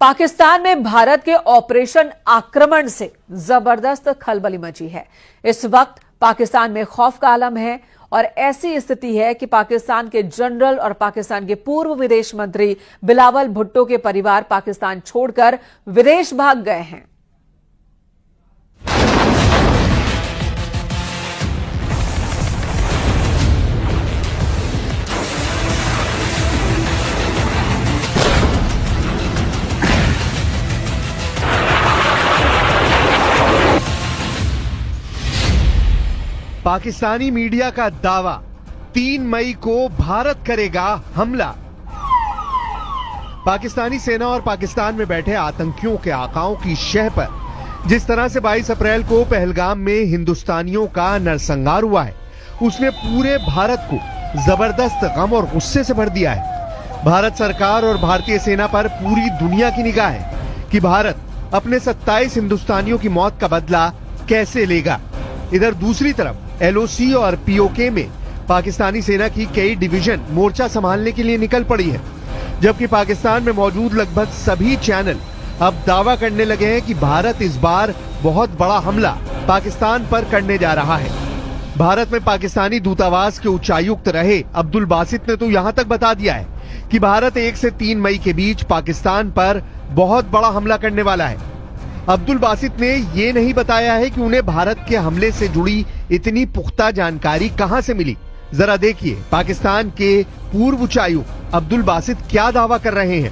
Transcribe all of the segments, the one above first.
पाकिस्तान में भारत के ऑपरेशन आक्रमण से जबरदस्त खलबली मची है। इस वक्त पाकिस्तान में खौफ का आलम है और ऐसी स्थिति है कि पाकिस्तान के जनरल और पाकिस्तान के पूर्व विदेश मंत्री बिलावल भुट्टो के परिवार पाकिस्तान छोड़कर विदेश भाग गए हैं। पाकिस्तानी मीडिया का दावा, 3 मई को भारत करेगा हमला। पाकिस्तानी सेना और पाकिस्तान में बैठे आतंकियों के आकाओं की शह पर जिस तरह से 22 अप्रैल को पहलगाम में हिंदुस्तानियों का नरसंहार हुआ है, उसने पूरे भारत को जबरदस्त गम और गुस्से से भर दिया है। भारत सरकार और भारतीय सेना पर पूरी दुनिया की निगाह है कि भारत अपने 27 हिंदुस्तानियों की मौत का बदला कैसे लेगा। इधर दूसरी तरफ एलओसी और पीओके में पाकिस्तानी सेना की कई डिवीजन मोर्चा संभालने के लिए निकल पड़ी है, जबकि पाकिस्तान में मौजूद लगभग सभी चैनल अब दावा करने लगे हैं कि भारत इस बार बहुत बड़ा हमला पाकिस्तान पर करने जा रहा है। भारत में पाकिस्तानी दूतावास के उच्चायुक्त रहे अब्दुल बासित ने तो यहां तक बता दिया है कि भारत 1 से 3 मई के बीच पाकिस्तान पर बहुत बड़ा हमला करने वाला है। अब्दुल बासित ने ये नहीं बताया है कि उन्हें भारत के हमले से जुड़ी इतनी पुख्ता जानकारी कहां से मिली। जरा देखिए पाकिस्तान के पूर्व उच्चायुक्त अब्दुल बासित क्या दावा कर रहे हैं।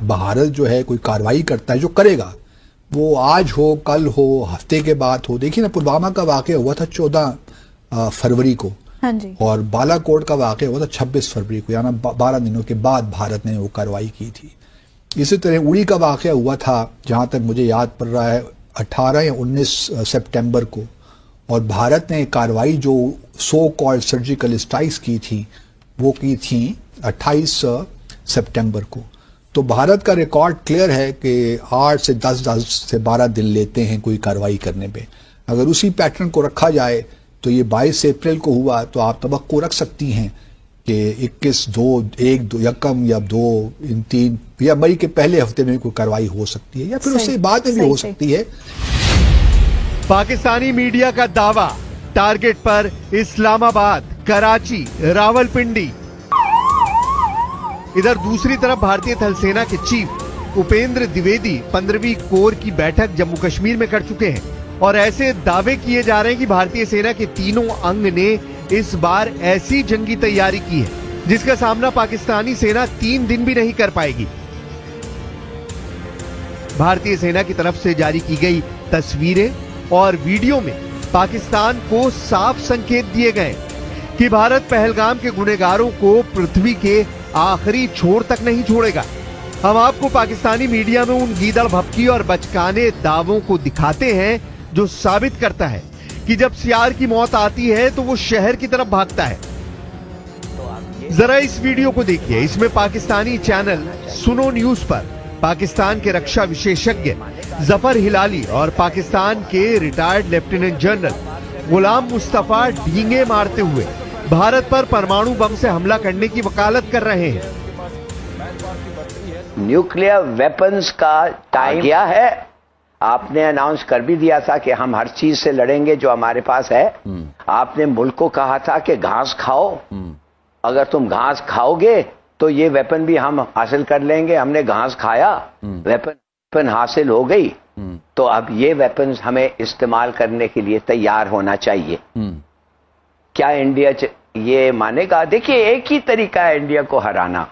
भारत जो है कोई कार्रवाई करता है, जो करेगा वो आज हो, कल हो, हफ्ते के बाद हो। देखिए ना, पुलवामा का वाकया हुआ था 14 फरवरी को। हाँ जी। और बालाकोट का वाकया हुआ था 26 फरवरी को, यानी 12 दिनों के बाद भारत ने वो कार्रवाई की थी। इसी तरह उड़ी का वाकया हुआ था, जहां तक मुझे याद पड़ रहा है 18 या 19 सितंबर को, और भारत ने कार्रवाई जो सो कॉल्ड सर्जिकल स्ट्राइक्स की थी वो की थी 28 सितंबर को। तो भारत का रिकॉर्ड क्लियर है कि 8 से 10 से 12 दिन लेते हैं कोई कार्रवाई करने पे। अगर उसी पैटर्न को रखा जाए तो ये 22 अप्रैल को हुआ, तो आप तवक्को रख सकती हैं कि 21, 2, 1, 2 या कम या 2, इन 3 या मई के पहले हफ्ते में कोई कार्रवाई हो सकती है, या फिर उससे बाद में भी हो सकती है। पाकिस्तानी मीडिया का दावा, टारगेट पर इस्लामाबाद, कराची, रावलपिंडी। इधर दूसरी तरफ भारतीय थल सेना के चीफ उपेंद्र द्विवेदी 15वीं कोर की बैठक जम्मू कश्मीर में कर चुके हैं और ऐसे दावे किए जा रहे हैं कि भारतीय सेना के तीनों अंग ने इस बार ऐसी जंगी तैयारी की है जिसका सामना पाकिस्तानी सेना 3 दिन भी नहीं कर पाएगी। भारतीय सेना की तरफ से जारी की गई तस्वीरें और वीडियो में पाकिस्तान को साफ संकेत दिए गए कि भारत पहलगाम के गुनहगारों को पृथ्वी के आखिरी छोर तक नहीं छोड़ेगा। हम आपको पाकिस्तानी मीडिया में उन गीदड़ भपकी और बचकाने दावों को दिखाते हैं जो साबित करता है कि जब सियार की मौत आती है तो वो शहर की तरफ भागता है। जरा इस वीडियो को देखिए। इसमें पाकिस्तानी चैनल सुनो न्यूज पर पाकिस्तान के रक्षा विशेषज्ञ जफर हिलाली और पाकिस्तान के retired lieutenant general Ghulam Mustafa डींगे मारते हुए भारत पर परमाणु बम से हमला करने की वकालत कर रहे हैं। न्यूक्लियर वेपन्स का टाइम क्या है? आपने अनाउंस कर भी दिया था कि हम हर चीज से लड़ेंगे जो हमारे पास है। आपने मुल्क को कहा था कि घास खाओ, अगर तुम घास खाओगे तो ये वेपन भी हम हासिल कर लेंगे। हमने घास खाया, वेपन हासिल हो गई, तो अब ये वेपन्स हमें इस्तेमाल करने के लिए तैयार होना चाहिए। क्या इंडिया ये मानेगा? देखिए, एक ही तरीका है इंडिया को हराना।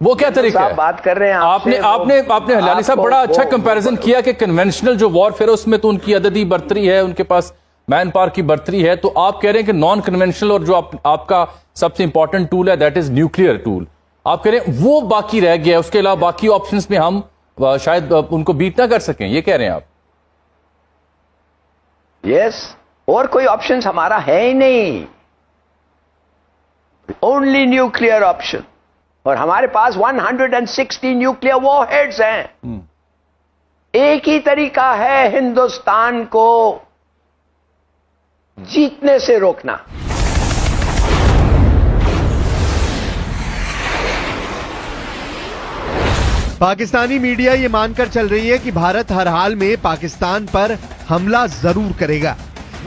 वो क्या तरीका है? बात कर रहे हैं आपने हिलाली साहब बड़ा अच्छा कंपैरिजन किया कि कन्वेंशनल जो वॉरफेयर है उसमें तो उनकी अददी बर्तरी है, उनके पास मैन पावर की बर्तरी है। तो आप कह रहे हैं कि नॉन कन्वेंशनल और जो आपका सबसे इंपॉर्टेंट टूल है दैट इज न्यूक्लियर टूल, आप कह रहे हैं वो बाकी रह गया है, उसके अलावा बाकी ऑप्शंस में हम शायद उनको बीट ना कर सकें, ये कह रहे हैं आप? यस, और कोई ऑप्शन हमारा है ही नहीं, ओनली न्यूक्लियर ऑप्शन। और हमारे पास 160 न्यूक्लियर वॉरहेड्स हैं। एक ही तरीका है हिंदुस्तान को जीतने से रोकना। पाकिस्तानी मीडिया ये मानकर चल रही है कि भारत हर हाल में पाकिस्तान पर हमला जरूर करेगा।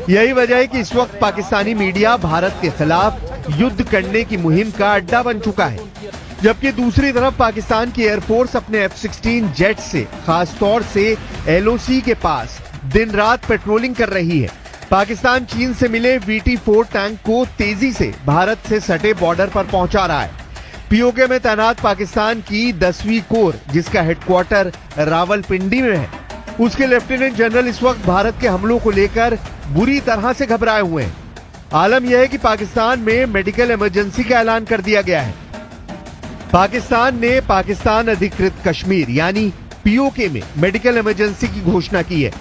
यही वजह है कि इस वक्त पाकिस्तानी मीडिया भारत के खिलाफ युद्ध करने की मुहिम का अड्डा बन चुका है, जबकि दूसरी तरफ पाकिस्तान की एयरफोर्स अपने F-16 जेट से खासतौर से LOC के पास दिन रात पेट्रोलिंग कर रही है। पाकिस्तान चीन से मिले VT-4 टैंक को तेजी से भारत से सटे बॉर्डर पर पहुंचा रहा है। POK में तैनात पाकिस्तान की 10वीं कोर, जिसका हेडक्वार्टर रावलपिंडी में है, उसके लेफ्टिनेंट जनरल इस वक्त भारत के हमलों को लेकर बुरी तरह से घबराए हुए हैं। आलम यह है कि पाकिस्तान में मेडिकल इमरजेंसी का ऐलान कर दिया गया है। पाकिस्तान ने पाकिस्तान अधिकृत कश्मीर यानी POK में मेडिकल इमरजेंसी की घोषणा की है।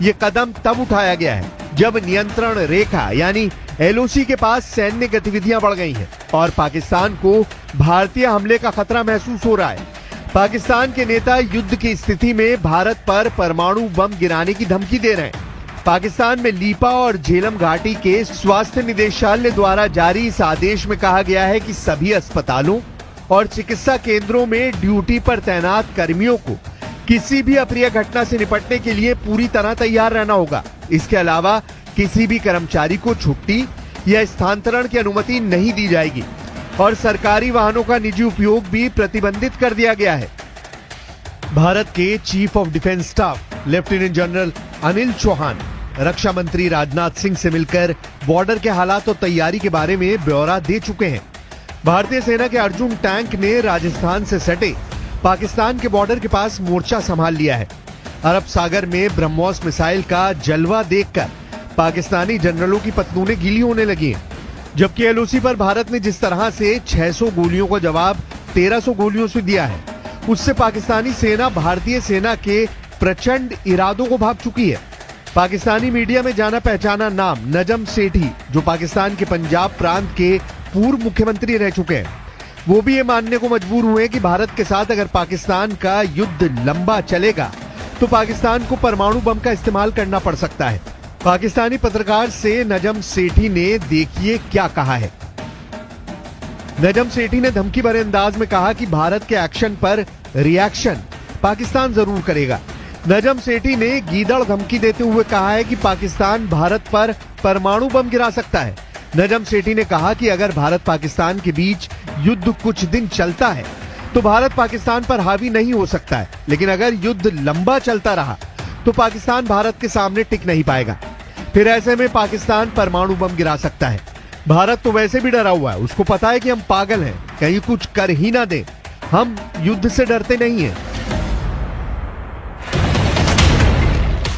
ये कदम तब उठाया गया है जब नियंत्रण रेखा यानी LOC के पास सैन्य गतिविधियां बढ़ गई हैं और पाकिस्तान को भारतीय हमले का खतरा महसूस हो रहा है। पाकिस्तान के नेता युद्ध की स्थिति में भारत पर परमाणु बम गिराने की धमकी दे रहे हैं। पाकिस्तान में लीपा और झेलम घाटी के स्वास्थ्य निदेशालय द्वारा जारी इस आदेश में कहा गया है कि सभी अस्पतालों और चिकित्सा केंद्रों में ड्यूटी पर तैनात कर्मियों को किसी भी अप्रिय घटना से निपटने के लिए पूरी तरह तैयार रहना होगा। इसके अलावा किसी भी कर्मचारी को छुट्टी या स्थानांतरण की अनुमति नहीं दी जाएगी और सरकारी वाहनों का निजी उपयोग भी प्रतिबंधित कर दिया गया है। भारत के chief of defence staff lieutenant general Anil Chauhan रक्षा मंत्री राजनाथ सिंह से मिलकर बॉर्डर के हालात और तैयारी के बारे में ब्यौरा दे चुके हैं। भारतीय सेना के अर्जुन टैंक ने राजस्थान से सटे पाकिस्तान के बॉर्डर के पास मोर्चा संभाल लिया है। अरब सागर में ब्रह्मोस मिसाइल का जलवा देखकर पाकिस्तानी जनरलों की पतलूनें गीली होने लगी हैं, जबकि LOC पर भारत ने जिस तरह से 600 गोलियों का जवाब 1300 गोलियों से दिया है, उससे पाकिस्तानी सेना भारतीय सेना के प्रचंड इरादों को भांप चुकी है। पाकिस्तानी मीडिया में जाना पहचाना नाम नजम सेठी, जो पाकिस्तान के पंजाब प्रांत के पूर्व मुख्यमंत्री रह चुके हैं, वो भी ये मानने को मजबूर हुए कि भारत के साथ अगर पाकिस्तान का युद्ध लंबा चलेगा तो पाकिस्तान को परमाणु बम का इस्तेमाल करना पड़ सकता है। पाकिस्तानी पत्रकार से नजम सेठी ने देखिए क्या कहा है। नजम सेठी ने धमकी भरे अंदाज में कहा कि भारत के एक्शन पर रिएक्शन पाकिस्तान जरूर करेगा। नजम सेठी ने गीदड़ धमकी देते हुए कहा है कि पाकिस्तान भारत पर परमाणु बम गिरा सकता है। नजम सेठी ने कहा कि अगर भारत पाकिस्तान के बीच युद्ध कुछ दिन चलता है तो भारत पाकिस्तान पर हावी नहीं हो सकता है, लेकिन अगर युद्ध लंबा चलता रहा तो पाकिस्तान भारत के सामने टिक नहीं पाएगा। फिर ऐसे में पाकिस्तान परमाणु बम गिरा सकता है। भारत तो वैसे भी डरा हुआ है, उसको पता है कि हम पागल हैं, कहीं कुछ कर ही ना दे। हम युद्ध से डरते नहीं हैं।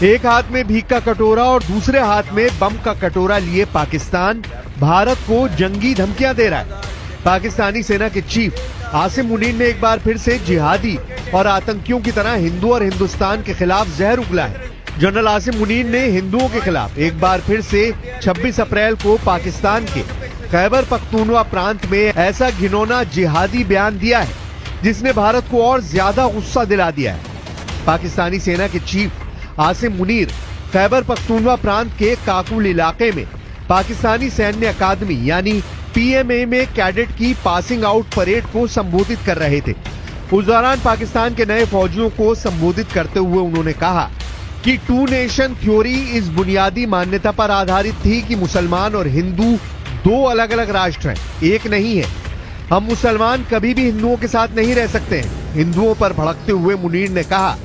एक हाथ में भीख का कटोरा और दूसरे हाथ में बम का कटोरा लिए पाकिस्तान भारत को जंगी धमकियां दे रहा है। पाकिस्तानी सेना के चीफ आसिम मुनीर ने एक बार फिर से जिहादी और आतंकियों की तरह हिंदू और हिंदुस्तान के खिलाफ जहर उगला है। जनरल आसिम मुनीर ने हिंदुओं के खिलाफ एक बार फिर से 26 अप्रैल को पाकिस्तान के खैबर पख्तूनवा प्रांत में ऐसा घिनौना जिहादी बयान दिया है जिसने भारत को और ज्यादा गुस्सा दिला दिया है। पाकिस्तानी सेना के चीफ आसिम मुनीर खैबर पख्तूनवा प्रांत के काकुल इलाके में पाकिस्तानी सैन्य अकादमी यानी PMA में कैडेट की पासिंग आउट परेड को संबोधित कर रहे थे। उस दौरान पाकिस्तान के नए फौजियों को संबोधित करते हुए उन्होंने कहा कि 2 नेशन थ्योरी इस बुनियादी मान्यता पर आधारित थी कि मुसलमान और हिंदू 2 अलग अलग राष्ट्र हैं, एक नहीं है। हम मुसलमान कभी भी हिंदुओं के साथ नहीं रह सकते हैं। हिंदुओं पर भड़कते हुए मुनीर ने कहा,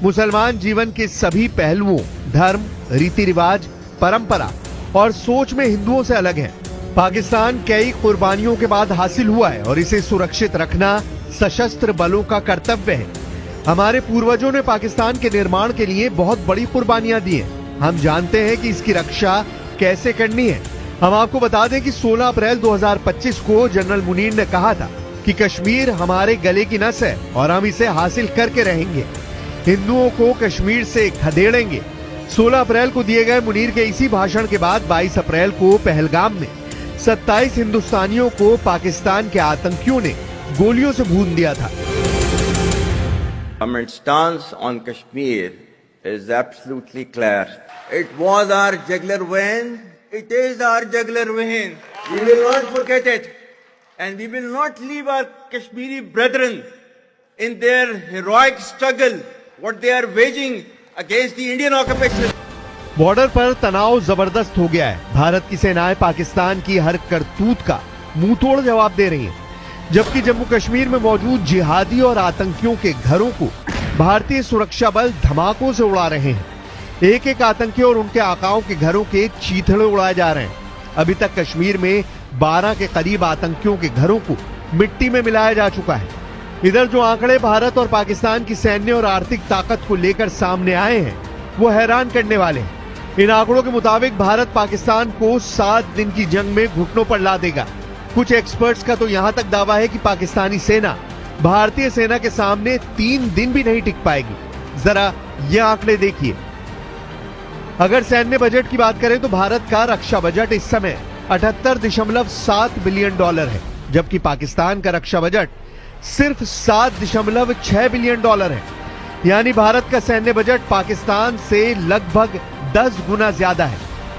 मुसलमान जीवन के सभी पहलुओं, धर्म, रीति रिवाज, परंपरा और सोच में हिंदुओं से अलग है। पाकिस्तान कई कुर्बानियों के बाद हासिल हुआ है और इसे सुरक्षित रखना सशस्त्र बलों का कर्तव्य है। हमारे पूर्वजों ने पाकिस्तान के निर्माण के लिए बहुत बड़ी कुर्बानियां दी हैं। हम जानते हैं कि इसकी रक्षा कैसे करनी है। हम आपको बता दें कि 16 अप्रैल 2025 को जनरल मुनीर ने कहा था कि कश्मीर हमारे गले की नस है और हम इसे हासिल करके रहेंगे। हिंदुओं को कश्मीर से खदेड़ेंगे। 16 अप्रैल को दिए गए मुनीर के इसी भाषण के बाद 22 अप्रैल को पहलगाम में 27 हिंदुस्तानियों को पाकिस्तान के आतंकियों ने गोलियों से भून दिया था। Government stance on Kashmir is absolutely clear. It was our jugular vein. It is our jugular vein. We will not forget it, and we will not leave our Kashmiri brethren in their heroic struggle, what they are waging against the Indian occupation. Border पर तनाव जबरदस्त हो गया है। भारत की सेनाएं पाकिस्तान की हर करतूत का मुंह तोड़ जवाब दे रही हैं, जबकि जम्मू कश्मीर में मौजूद जिहादी और आतंकियों के घरों को भारतीय सुरक्षा बल धमाकों से उड़ा रहे हैं। एक एक आतंकी और उनके आकाओं के घरों के चीथड़े उड़ाए जा रहे हैं। अभी तक कश्मीर में 12 के करीब आतंकियों के घरों को मिट्टी में मिलाया जा चुका है। इधर जो आंकड़े भारत और पाकिस्तान की सैन्य और आर्थिक ताकत को लेकर सामने आए हैं, वो हैरान करने वाले हैं। इन आंकड़ों के मुताबिक भारत पाकिस्तान को 7 दिन की जंग में घुटनों पर ला देगा। कुछ एक्सपर्ट्स का तो यहां तक दावा है कि पाकिस्तानी सेना भारतीय सेना के सामने 3 दिन भी नहीं टिक पाएगी। जरा ये आंकड़े देखिए। अगर सैन्य बजट की बात करें तो भारत का रक्षा बजट इस समय 78.7 बिलियन डॉलर है, जबकि पाकिस्तान का रक्षा बजट सिर्फ 7.6 बिलियन डॉलर है। यानी भारत का सैन्य बजट पाकिस्तान से लगभग 10 गुना ज्यादा है।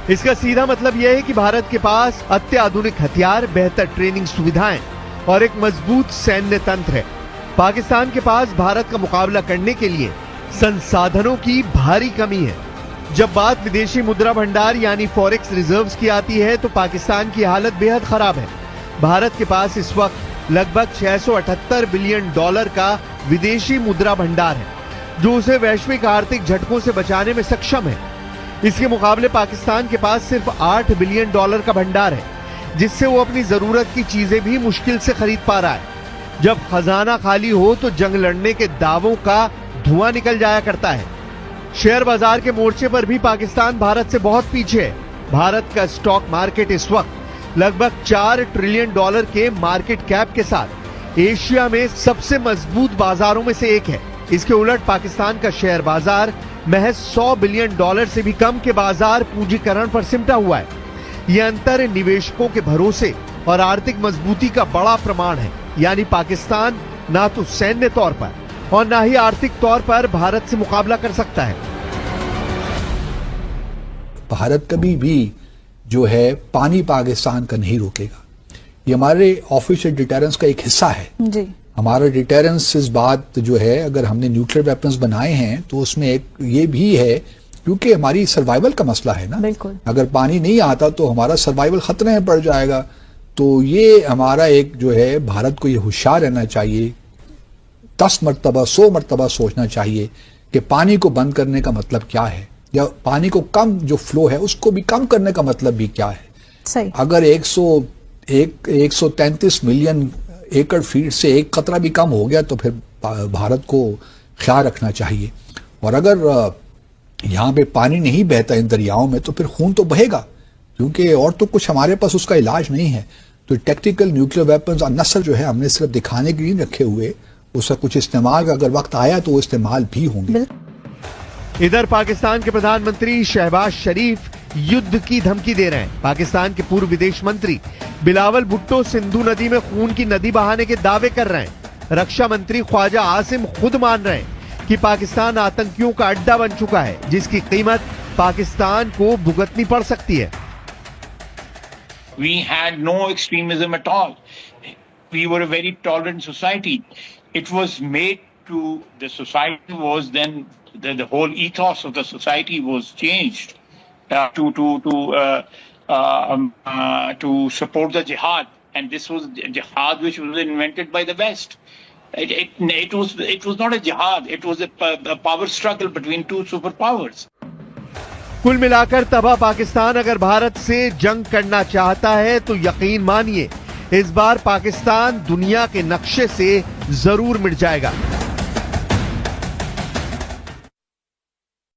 इसका सीधा मतलब यह है कि भारत के पास अत्याधुनिक हथियार, बेहतर ट्रेनिंग सुविधाएं और एक मजबूत सैन्य तंत्र है। पाकिस्तान के पास भारत का मुकाबला करने के लिए संसाधनों की भारी कमी है। जब बात विदेशी मुद्रा भंडार यानी फॉरेक्स रिजर्व्स की आती है तो पाकिस्तान की हालत बेहद खराब है। भारत के पास इस वक्त लगभग 678 बिलियन डॉलर का विदेशी मुद्रा भंडार है, जो उसे वैश्विक आर्थिक झटकों से बचाने में सक्षम है। इसके मुकाबले पाकिस्तान के पास सिर्फ 8 बिलियन डॉलर का भंडार है, जिससे वो अपनी जरूरत की चीजें भी मुश्किल से खरीद पा रहा है। जब खजाना खाली हो तो जंग लड़ने के दावों का धुआं निकल जाया करता है। शेयर बाजार के मोर्चे पर भी पाकिस्तान भारत से बहुत पीछे है। भारत का स्टॉक मार्केट इस वक्त लगभग 4 ट्रिलियन डॉलर के मार्केट कैप के साथ एशिया में सबसे मजबूत बाजारों में से एक है। इसके उलट पाकिस्तान का शेयर बाजार महज 100 बिलियन डॉलर से भी कम के बाजार पूंजीकरण पर सिमटा हुआ है। यह अंतर निवेशकों के भरोसे और आर्थिक मजबूती का बड़ा प्रमाण है। यानी पाकिस्तान ना तो सैन्य तौर पर और ना ही आर्थिक तौर पर भारत से मुकाबला कर सकता है। भारत कभी भी जो है पानी पाकिस्तान का नहीं रोकेगा। ये हमारे ऑफिशियल डिटेरेंस का एक हिस्सा है जी। हमारा डिटेरेंस इस बात जो है, अगर हमने न्यूक्लियर वेपन्स बनाए हैं तो उसमें एक ये भी है, क्योंकि हमारी सर्वाइवल का मसला है ना। बिल्कुल। अगर पानी नहीं आता तो हमारा सर्वाइवल खतरे में पड़ जाएगा। तो ये हमारा एक जो है, भारत को ये होशियार रहना चाहिए, 10 मरतबा 100 मरतबा सोचना चाहिए कि पानी को बंद करने का मतलब क्या है, या पानी को कम जो फ्लो है उसको भी कम करने का मतलब भी क्या है। सही। अगर 133 मिलियन एकड़ फीट से एक कतरा भी कम हो गया तो फिर भारत को ख्याल रखना चाहिए। और अगर यहाँ पे पानी नहीं बहता इन दरियाओं में तो फिर खून तो बहेगा, क्योंकि और तो कुछ हमारे पास उसका इलाज नहीं है। तो टैक्टिकल न्यूक्लियर वेपन्स नस्ल जो है हमने सिर्फ दिखाने के लिए रखे हुए, उसका कुछ इस्तेमाल का अगर वक्त आया तो वो इस्तेमाल भी होंगे। इधर पाकिस्तान के प्रधानमंत्री शहबाज शरीफ युद्ध की धमकी दे रहे हैं। पाकिस्तान के पूर्व विदेश मंत्री बिलावल भुट्टो सिंधु नदी में खून की नदी बहाने के दावे कर रहे हैं। रक्षा मंत्री ख्वाजा आसिम खुद मान रहे हैं कि पाकिस्तान आतंकियों का अड्डा बन चुका है, जिसकी कीमत पाकिस्तान को भुगतनी पड़ सकती है। We had no extremism at all. We were a very tolerant society. It was made to, the society was then, the whole ethos of the society was changed to support the jihad, and this was jihad which was invented by the West. It was not a jihad, it was a power struggle between two superpowers. कुल मिलाकर तबाह पाकिस्तान अगर भारत से जंग करना चाहता है तो यकीन मानिए इस बार पाकिस्तान दुनिया के नक्शे से जरूर मिट जाएगा।